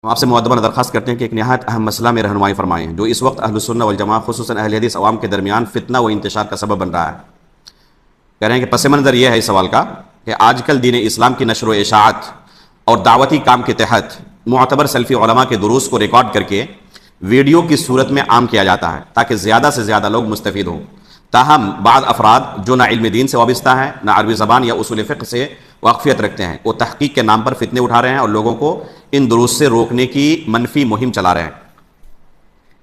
ہم آپ سے مؤدبانہ درخواست کرتے ہیں کہ ایک نہایت اہم مسئلہ میں رہنمائی فرمائیں جو اس وقت اہل السنہ والجماعہ خصوصاً اہل حدیث عوام کے درمیان فتنہ و انتشار کا سبب بن رہا ہے۔ کہہ رہے ہیں کہ پس منظر یہ ہے اس سوال کا کہ آج کل دین اسلام کی نشر و اشاعت اور دعوتی کام کے تحت معتبر سلفی علماء کے دروس کو ریکارڈ کر کے ویڈیو کی صورت میں عام کیا جاتا ہے تاکہ زیادہ سے زیادہ لوگ مستفید ہوں۔ تاہم بعض افراد جو نہ علم دین سے وابستہ ہیں نہ عربی زبان یا اصول فقہ سے واقفیت رکھتے ہیں، وہ تحقیق کے نام پر فتنے اٹھا رہے ہیں اور لوگوں کو ان دروس سے روکنے کی منفی مہم چلا رہے ہیں۔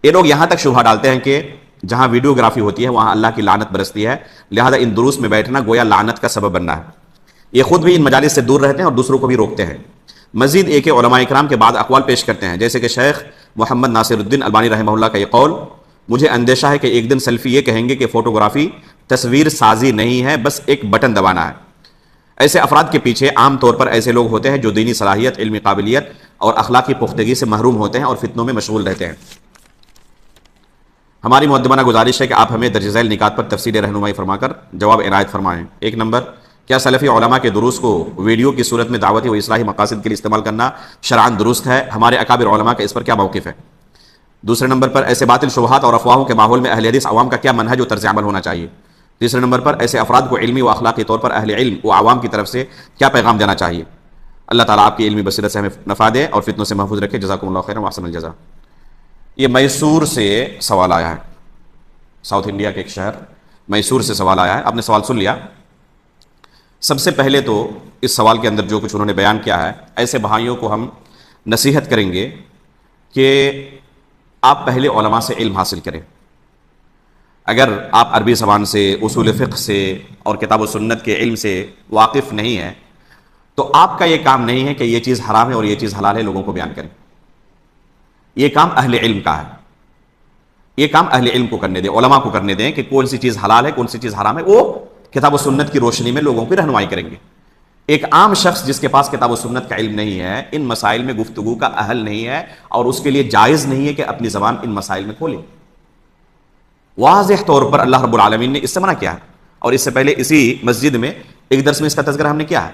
یہ لوگ یہاں تک شبہ ڈالتے ہیں کہ جہاں ویڈیوگرافی ہوتی ہے وہاں اللہ کی لعنت برستی ہے، لہذا ان دروس میں بیٹھنا گویا لعنت کا سبب بننا ہے۔ یہ خود بھی ان مجالس سے دور رہتے ہیں اور دوسروں کو بھی روکتے ہیں۔ مزید ایک علماء اکرام کے بعد اقوال پیش کرتے ہیں، جیسے کہ شیخ محمد ناصر الدین البانی رحمہ اللہ کا یہ قول: مجھے اندیشہ ہے کہ ایک دن سلفی یہ کہیں گے کہ فوٹوگرافی تصویر سازی نہیں ہے، بس ایک بٹن دبانا ہے۔ ایسے افراد کے پیچھے عام طور پر ایسے لوگ ہوتے ہیں جو دینی صلاحیت، علمی قابلیت اور اخلاقی پختگی سے محروم ہوتے ہیں اور فتنوں میں مشغول رہتے ہیں۔ ہماری مؤدبانہ گزارش ہے کہ آپ ہمیں درج ذیل نکات پر تفصیل رہنمائی فرما کر جواب عنایت فرمائیں۔ 1 نمبر، کیا سلفی علماء کے دروس کو ویڈیو کی صورت میں دعوتی و اصلاحی مقاصد کے لیے استعمال کرنا شرعاً درست ہے؟ ہمارے اکابر علماء کا اس پر کیا موقف ہے؟ 2 نمبر پر، ایسے باطل شبہات اور افواہوں کے ماحول میں اہل حدیث عوام کا کیا منہج و طرز عمل ہونا چاہیے؟ 3 نمبر پر، ایسے افراد کو علمی و اخلاقی طور پر اہل علم و عوام کی طرف سے کیا پیغام دینا چاہیے؟ اللہ تعالیٰ آپ کی علمی بصیرت سے ہمیں نفع دے اور فتنوں سے محفوظ رکھے۔ جزاکم اللہ خیرا واحسن الجزا۔ یہ میسور سے سوال آیا ہے، ساؤتھ انڈیا کے ایک شہر میسور سے سوال آیا ہے۔ آپ نے سوال سن لیا۔ سب سے پہلے تو اس سوال کے اندر جو کچھ انہوں نے بیان کیا ہے، ایسے بھائیوں کو ہم نصیحت کریں گے کہ آپ پہلے علماء سے علم حاصل کریں۔ اگر آپ عربی زبان سے، اصول فقہ سے اور کتاب و سنت کے علم سے واقف نہیں ہیں تو آپ کا یہ کام نہیں ہے کہ یہ چیز حرام ہے اور یہ چیز حلال ہے لوگوں کو بیان کریں۔ یہ کام اہل علم کا ہے، یہ کام اہل علم کو کرنے دیں، علماء کو کرنے دیں کہ کون سی چیز حلال ہے کون سی چیز حرام ہے، وہ کتاب و سنت کی روشنی میں لوگوں کی رہنمائی کریں گے۔ ایک عام شخص جس کے پاس کتاب و سنت کا علم نہیں ہے، ان مسائل میں گفتگو کا اہل نہیں ہے اور اس کے لیے جائز نہیں ہے کہ اپنی زبان ان مسائل میں کھولے۔ واضح طور پر اللہ رب العالمین نے اس سے منع کیا ہے، اور اس سے پہلے اسی مسجد میں ایک درس میں اس کا تذکرہ ہم نے کیا ہے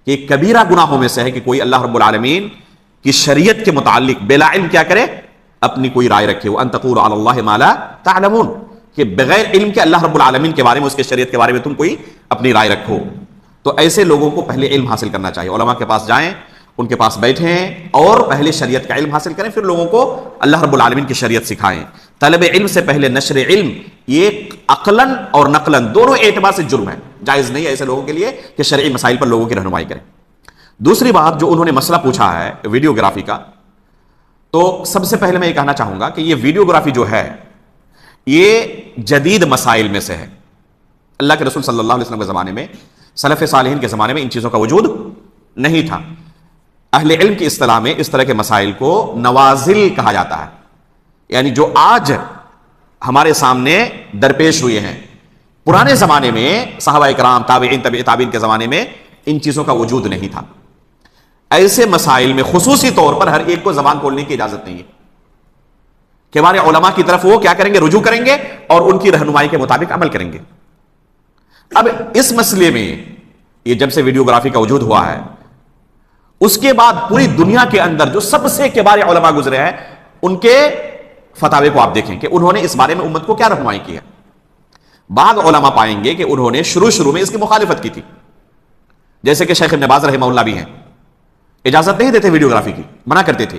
کہ ایک کبیرہ گناہوں میں سے ہے کہ کوئی اللہ رب العالمین کی شریعت کے متعلق بلا علم کیا کرے، اپنی کوئی رائے رکھے۔ وَأَن تَقُولُوا عَلَى اللَّهِ مَا لَا تَعْلَمُونَ، کہ بغیر علم کے اللہ رب العالمین کے بارے میں، اس کے شریعت کے بارے میں تم کوئی اپنی رائے رکھو۔ تو ایسے لوگوں کو پہلے علم حاصل کرنا چاہیے، علماء کے پاس جائیں، ان کے پاس بیٹھیں اور پہلے شریعت کا علم حاصل کریں، پھر لوگوں کو اللہ رب العالمین کی شریعت سکھائیں۔ طلب علم سے پہلے نشر علم یہ عقلاً اور نقلاً دونوں اعتبار سے جرم ہے، جائز نہیں ہے ایسے لوگوں کے لیے کہ شرعی مسائل پر لوگوں کی رہنمائی کریں۔ دوسری بات جو انہوں نے مسئلہ پوچھا ہے ویڈیوگرافی کا، تو سب سے پہلے میں یہ کہنا چاہوں گا کہ یہ ویڈیوگرافی جو ہے یہ جدید مسائل میں سے ہے۔ اللہ کے رسول صلی اللہ علیہ وسلم کے زمانے میں، سلف صالحین کے زمانے میں ان چیزوں کا وجود نہیں تھا۔ اہل علم کی اصطلاح میں اس طرح کے مسائل کو نوازل کہا جاتا ہے، یعنی جو آج ہمارے سامنے درپیش ہوئے ہیں۔ پرانے زمانے میں صحابہ اکرام، تابعین، تبع تابعین کے زمانے میں ان چیزوں کا وجود نہیں تھا۔ ایسے مسائل میں خصوصی طور پر ہر ایک کو زبان کھولنے کی اجازت نہیں ہے کہ ہمارے علماء کی طرف وہ کیا کریں گے، رجوع کریں گے اور ان کی رہنمائی کے مطابق عمل کریں گے۔ اب اس مسئلے میں یہ جب سے ویڈیوگرافی کا وجود ہوا ہے، اس کے بعد پوری دنیا کے اندر جو سب سے کبار علماء گزرے ہیں ان کے فتاوے کو آپ دیکھیں کہ انہوں نے اس بارے میں امت کو کیا رہنمائی کی ہے۔ بعض علماء پائیں گے کہ انہوں نے شروع میں اس کی مخالفت کی تھی، جیسے کہ شیخ ابن باز رحمہ اللہ بھی ہیں، اجازت نہیں دیتے ویڈیوگرافی کی، منع کرتے تھے،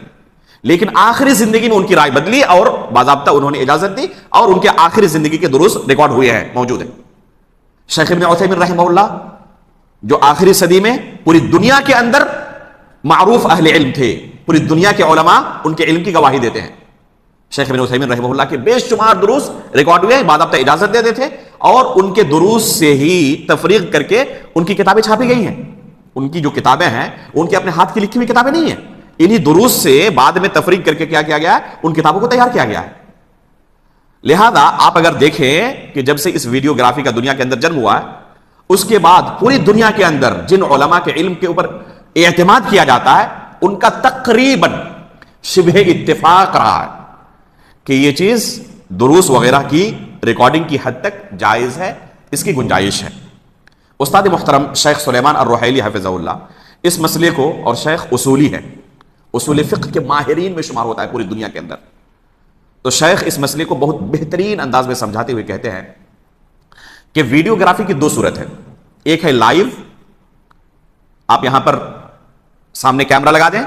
لیکن آخری زندگی میں ان کی رائے بدلی اور باضابطہ انہوں نے اجازت دی اور ان کے آخری زندگی کے دروس ریکارڈ ہوئے ہیں، موجود ہیں۔ شیخ ابن عثیمین رحمہ اللہ جو آخری صدی میں پوری دنیا کے اندر معروف اہل علم تھے، پوری دنیا کے علماء ان کے علم کی گواہی دیتے ہیں۔ شیخ ابن عثیمین رحمہ اللہ کے بے شمار دروس ریکارڈ ہوئے، باضابطہ اجازت دیتے تھے اور ان کے دروس سے ہی تفریق کر کے ان کی کتابیں چھاپی گئی ہیں۔ ان کی جو کتابیں ہیں ان کے اپنے ہاتھ کی لکھی ہوئی کتابیں نہیں ہیں، انہی دروس سے بعد میں تفریق کر کے کیا کیا گیا ہے، ان کتابوں کو تیار کیا گیا ہے۔ لہذا آپ اگر دیکھیں کہ جب سے اس ویڈیوگرافی کا دنیا کے اندر جنم ہوا ہے، اس کے بعد پوری دنیا کے اندر جن علماء کے علم کے اوپر اعتماد کیا جاتا ہے ان کا تقریباً شبہ اتفاق رہا ہے کہ یہ چیز دروس وغیرہ کی ریکارڈنگ کی حد تک جائز ہے، اس کی گنجائش ہے۔ استاد محترم شیخ سلیمان الرحیلی حفظہ اللہ اس مسئلے کو، اور شیخ اصولی ہے، اصول فقہ کے ماہرین میں شمار ہوتا ہے پوری دنیا کے اندر. تو شیخ اس مسئلے کو بہت بہترین انداز میں سمجھاتے ہوئے کہتے ہیں کہ ویڈیوگرافی کی دو صورت ہے. ایک ہے لائیو، آپ یہاں پر سامنے کیمرہ لگا دیں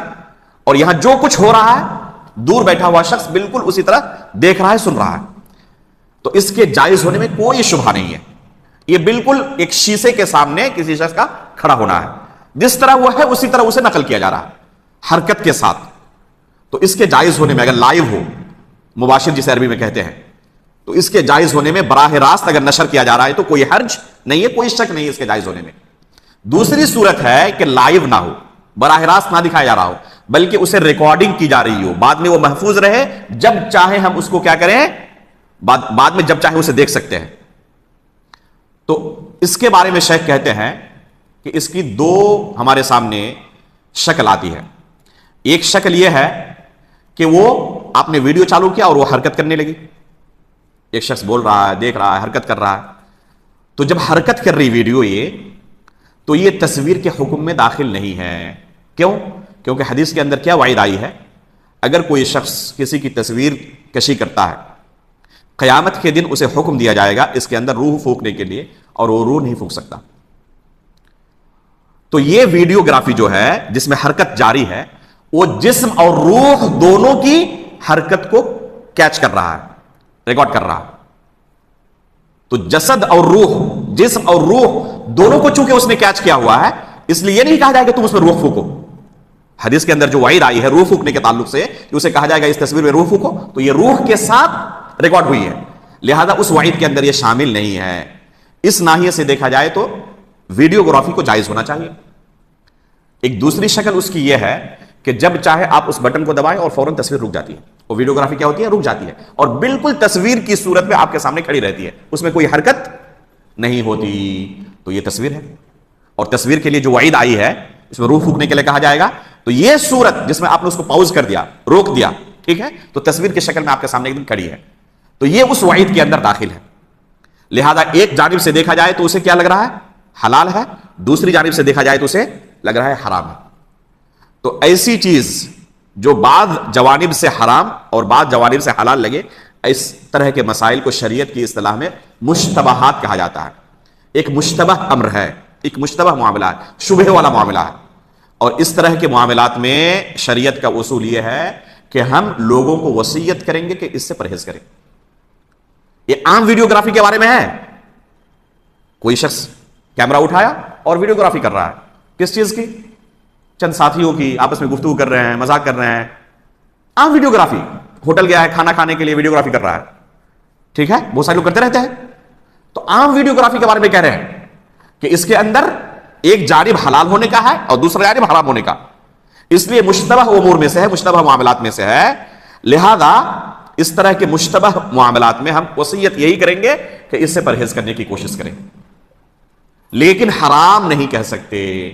اور یہاں جو کچھ ہو رہا ہے دور بیٹھا ہوا شخص بالکل اسی طرح دیکھ رہا ہے، سن رہا ہے. تو اس کے جائز ہونے میں کوئی شبہ نہیں ہے. یہ بالکل ایک شیشے کے سامنے کسی شخص کا کھڑا ہونا ہے، جس طرح وہ ہے اسی طرح اسے نقل کیا جا رہا ہے حرکت کے ساتھ. تو اس کے جائز ہونے میں اگر لائیو ہو، مباشر جسے عربی میں کہتے ہیں، تو اس کے جائز ہونے میں براہ راست اگر نشر کیا جا رہا ہے تو کوئی حرج نہیں ہے، کوئی شک نہیں ہے اس کے جائز ہونے میں. دوسری صورت ہے کہ لائیو نہ ہو، براہ راست نہ دکھایا جا رہا ہو، بلکہ اسے ریکارڈنگ کی جا رہی ہو، بعد میں وہ محفوظ رہے، جب چاہے ہم اس کو کیا کریں، بعد میں جب چاہے اسے دیکھ سکتے ہیں. تو اس کے بارے میں شیخ کہتے ہیں کہ اس کی دو ہمارے سامنے شکل آتی ہے. ایک شکل یہ ہے کہ وہ آپ نے ویڈیو چالو کیا اور وہ حرکت کرنے لگی. ایک شخص بول رہا ہے، دیکھ رہا ہے، حرکت کر رہا ہے. تو جب حرکت کر رہی ویڈیو تو یہ تصویر کے حکم میں داخل نہیں ہے. کیوں؟ کیونکہ حدیث کے اندر کیا وعید آئی ہے، اگر کوئی شخص کسی کی تصویر کشی کرتا ہے، قیامت کے دن اسے حکم دیا جائے گا اس کے اندر روح پھونکنے کے لیے، اور وہ روح نہیں پھونک سکتا. تو یہ ویڈیوگرافی جو ہے جس میں حرکت جاری ہے، وہ جسم اور روح دونوں کی حرکت کو کیچ کر رہا ہے، ریکارڈ کر رہا ہے. تو جسد اور روح، جسم اور روح دونوں کو چونکہ اس نے کیچ کیا ہوا ہے، اس لیے یہ نہیں کہا جائے گا تم اس میں روح پھونکو. حدیث کے اندر جو وعید آئی ہے روح پھونکنے کے تعلق سے، کہ اسے کہا جائے گا اس تصویر میں روح پھونکو، تو یہ روح کے ساتھ ریکارڈ ہوئی ہے، لہذا اس وعید کے اندر یہ شامل نہیں ہے. اس ناحیے سے دیکھا جائے تو ویڈیوگرافی کو جائز ہونا چاہیے. ایک دوسری شکل اس کی یہ ہے کہ جب چاہے آپ اس بٹن کو دبائیں اور فوراً تصویر رک جاتی ہے. وہ ویڈیوگرافی کیا ہوتی ہے؟ رک جاتی ہے، اور بالکل تصویر کی صورت میں آپ کے سامنے کھڑی رہتی ہے، اس میں کوئی حرکت نہیں ہوتی. تو یہ تصویر ہے، اور تصویر کے لیے جو وعید آئی ہے اس میں روح پھونکنے کے لیے کہا جائے گا. تو یہ صورت جس میں آپ نے اس کو پاؤز کر دیا، روک دیا، ٹھیک ہے، تو تصویر کی شکل میں آپ کے سامنے ایک دم کھڑی ہے، تو یہ اس وعید کے اندر داخل ہے. لہذا ایک جانب سے دیکھا جائے تو اسے کیا لگ رہا ہے؟ حلال ہے. دوسری جانب سے دیکھا جائے تو اسے لگ رہا ہے حرام ہے. تو ایسی چیز جو بعض جوانب سے حرام اور بعض جوانب سے حلال لگے، اس طرح کے مسائل کو شریعت کی اصطلاح میں مشتبہات کہا جاتا ہے. ایک مشتبہ امر ہے، ایک مشتبہ معاملہ ہے، شبہ والا معاملہ ہے. اور اس طرح کے معاملات میں شریعت کا اصول یہ ہے کہ ہم لوگوں کو وصیت کریں گے کہ اس سے پرہیز کریں. یہ عام ویڈیوگرافی کے بارے میں ہے. کوئی شخص کیمرہ اٹھایا اور ویڈیوگرافی کر رہا ہے، کس چیز کی؟ چند ساتھیوں کی، آپس میں گفتگو کر رہے ہیں، مذاق کر رہے ہیں. عام ویڈیوگرافی. ہوٹل گیا ہے کھانا کھانے کے لیے، ویڈیوگرافی کر رہا ہے، ٹھیک ہے، بہت سارے لوگ کرتے رہتے ہیں. تو عام ویڈیوگرافی کے بارے میں کہہ رہے ہیں کہ اس کے اندر ایک جانب حلال ہونے کا ہے اور دوسرا جانب حرام ہونے کا. اس لیے مشتبہ امور میں سے ہے، مشتبہ معاملات میں سے ہے. لہذا اس طرح کے مشتبہ معاملات میں ہم وصیت یہی کریں گے کہ اس سے پرہیز کرنے کی کوشش کریں، لیکن حرام نہیں کہہ سکتے،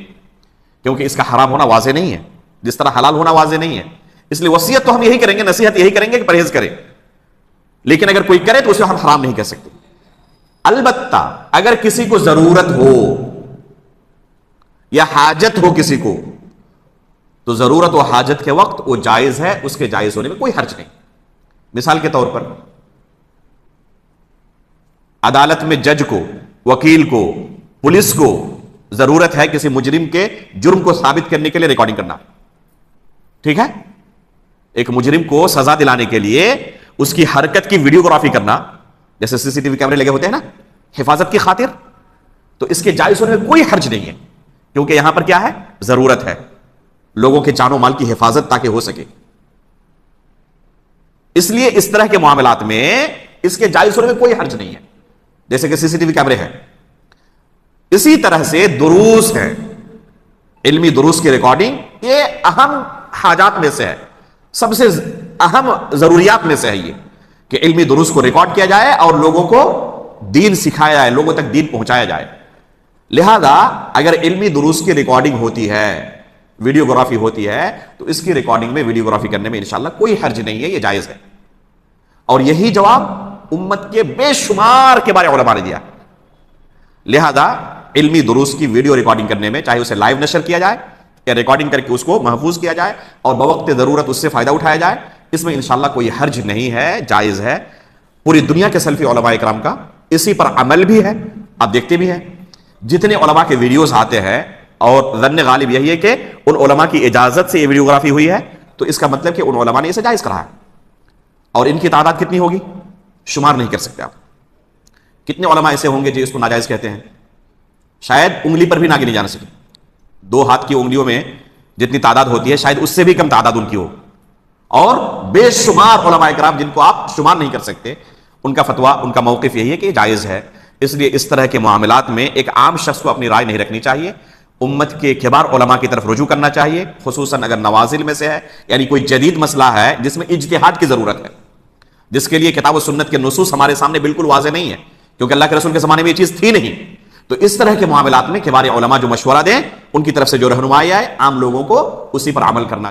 کیونکہ اس کا حرام ہونا واضح نہیں ہے جس طرح حلال ہونا واضح نہیں ہے. اس لیے وصیت تو ہم یہی کریں گے، نصیحت یہی کریں گے کہ پرہیز کریں، لیکن اگر کوئی کرے تو اسے ہم حرام نہیں کہہ سکتے. البتہ اگر کسی کو ضرورت ہو یا حاجت ہو کسی کو، تو ضرورت و حاجت کے وقت وہ جائز ہے، اس کے جائز ہونے میں کوئی حرج نہیں. مثال کے طور پر عدالت میں جج کو، وکیل کو، پولیس کو ضرورت ہے کسی مجرم کے جرم کو ثابت کرنے کے لیے ریکارڈنگ کرنا، ٹھیک ہے. ایک مجرم کو سزا دلانے کے لیے اس کی حرکت کی ویڈیوگرافی کرنا، جیسے سی سی ٹی وی کیمرے لگے ہوتے ہیں نا حفاظت کی خاطر، تو اس کے جائز ہونے میں کوئی حرج نہیں ہے، کیونکہ یہاں پر کیا ہے؟ ضرورت ہے لوگوں کے جان و مال کی حفاظت تاکہ ہو سکے. اس لیے اس طرح کے معاملات میں اس کے جائز ہونے میں کوئی حرج نہیں ہے، جیسے کہ سی سی ٹی وی کیمرے ہیں. اسی طرح سے دروس ہیں، علمی دروس کی ریکارڈنگ، یہ اہم حاجات میں سے ہے، سب سے اہم ضروریات میں سے ہے یہ کہ علمی دروس کو ریکارڈ کیا جائے اور لوگوں کو دین سکھایا جائے، لوگوں تک دین پہنچایا جائے. لہذا اگر علمی دروس کی ریکارڈنگ ہوتی ہے، ویڈیوگرافی ہوتی ہے، تو اس کی ریکارڈنگ میں، ویڈیوگرافی کرنے میں انشاءاللہ کوئی حرج نہیں ہے، یہ جائز ہے. اور یہی جواب امت کے بے شمار کے بارے علماء نے دیا. لہذا علمی دروس کی ویڈیو ریکارڈنگ کرنے میں، چاہے اسے لائیو نشر کیا جائے یا ریکارڈنگ کر کے اس کو محفوظ کیا جائے اور بوقت ضرورت اس سے فائدہ اٹھایا جائے، اس میں انشاءاللہ کوئی حرج نہیں ہے، جائز ہے۔ پوری دنیا کے سلفی علماء کرام کا اسی پر عمل بھی ہے، آپ دیکھتے بھی ہیں جتنے علماء کے ویڈیوز آتے ہیں، اور ظن غالب یہی ہے کہ ان علماء کی اجازت سے یہ ویڈیوگرافی ہوئی ہے، تو اس کا مطلب کہ ان علماء نے اسے جائز کرا ہے۔ اور ان کی تعداد کتنی ہوگی شمار نہیں کر سکتے آپ۔ کتنے علماء ایسے ہوں گے جو اس کو ناجائز کہتے ہیں، شاید انگلی پر بھی نہ گنی جا سکے، 2 ہاتھ کی انگلیوں میں جتنی تعداد ہوتی ہے شاید اس سے بھی کم تعداد ان کی ہو، اور بے شمار علماء کرام جن کو آپ شمار نہیں کر سکتے، ان کا فتویٰ، ان کا موقف یہی ہے کہ یہ جائز ہے۔ اس لیے اس طرح کے معاملات میں ایک عام شخص کو اپنی رائے نہیں رکھنی چاہیے، امت کے کبار علماء کی طرف رجوع کرنا چاہیے، خصوصاً اگر نوازل میں سے ہے، یعنی کوئی جدید مسئلہ ہے جس میں اجتہاد کی ضرورت ہے، جس کے لیے کتاب و سنت کے نصوص ہمارے سامنے بالکل واضح نہیں ہے، کیونکہ اللہ کے رسول کے زمانے میں یہ چیز تھی نہیں۔ تو اس طرح کے معاملات میں کبار علماء جو مشورہ دیں، ان کی طرف سے جو رہنمائی آئے، عام لوگوں کو اسی پر عمل کرنا